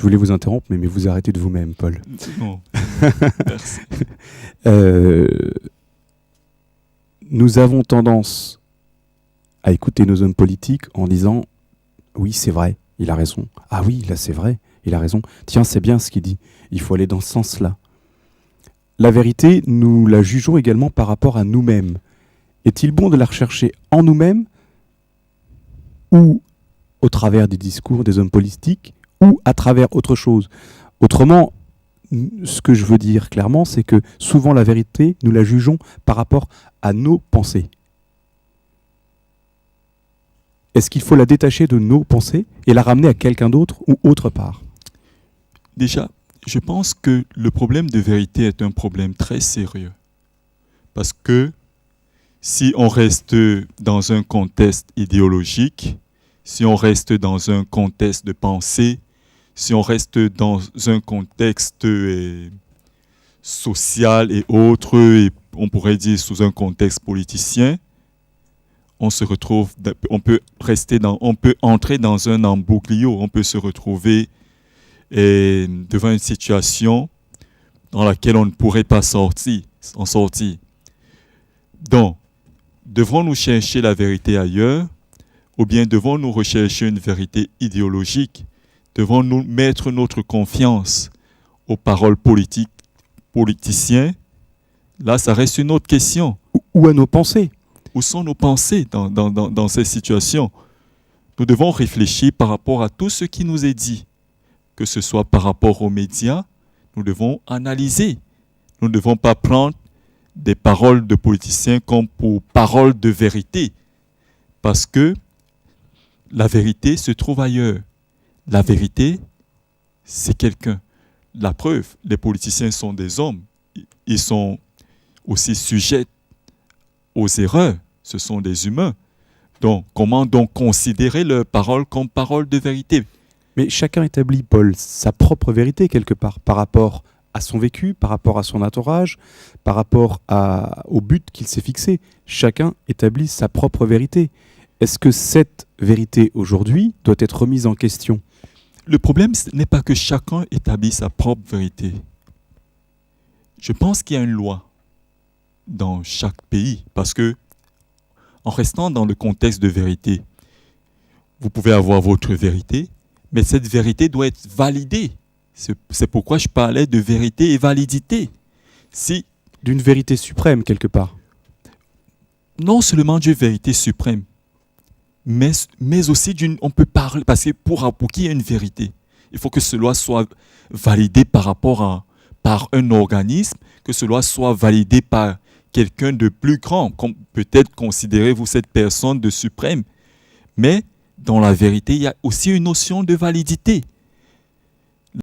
Je voulais vous interrompre, mais vous arrêtez de vous-même, Paul. Non. Merci. Nous avons tendance à écouter nos hommes politiques en disant « Oui, c'est vrai, il a raison. Ah oui, là, c'est vrai, il a raison. Tiens, c'est bien ce qu'il dit. Il faut aller dans ce sens-là. » La vérité, nous la jugeons également par rapport à nous-mêmes. Est-il bon de la rechercher en nous-mêmes ou au travers des discours des hommes politiques ou à travers autre chose? Autrement, ce que je veux dire clairement, c'est que souvent la vérité, nous la jugeons par rapport à nos pensées. Est-ce qu'il faut la détacher de nos pensées et la ramener à quelqu'un d'autre ou autre part? Déjà, je pense que le problème de vérité est un problème très sérieux. Parce que si on reste dans un contexte idéologique, si on reste dans un contexte de pensée, si on reste dans un contexte social et autres, et on pourrait dire sous un contexte politicien, on peut entrer dans un embouglio, on peut se retrouver devant une situation dans laquelle on ne pourrait pas en sortir. Donc, devrons-nous chercher la vérité ailleurs, ou bien devons-nous rechercher une vérité idéologique? Devons-nous mettre notre confiance aux paroles politiciens? Là, ça reste une autre question. Ou à nos pensées. Où sont nos pensées dans ces situations? Nous devons réfléchir par rapport à tout ce qui nous est dit. Que ce soit par rapport aux médias, nous devons analyser. Nous ne devons pas prendre des paroles de politiciens comme pour paroles de vérité. Parce que la vérité se trouve ailleurs. La vérité, c'est quelqu'un. La preuve, les politiciens sont des hommes. Ils sont aussi sujets aux erreurs. Ce sont des humains. Donc, comment donc considérer leurs paroles comme paroles de vérité? Mais chacun établit, Paul, sa propre vérité quelque part, par rapport à son vécu, par rapport à son entourage, par rapport au but qu'il s'est fixé. Chacun établit sa propre vérité. Est-ce que cette vérité, aujourd'hui, doit être remise en question? Le problème, ce n'est pas que chacun établit sa propre vérité. Je pense qu'il y a une loi dans chaque pays, parce que, en restant dans le contexte de vérité, vous pouvez avoir votre vérité, mais cette vérité doit être validée. C'est pourquoi je parlais de vérité et validité. D'une vérité suprême, quelque part. Non seulement d'une vérité suprême, mais aussi on peut parler, parce que pour qu'il y ait une vérité, il faut que cela soit validé par un organisme, que cela soit validé par quelqu'un de plus grand, comme peut-être considérez-vous cette personne de suprême. Mais dans la vérité, il y a aussi une notion de validité.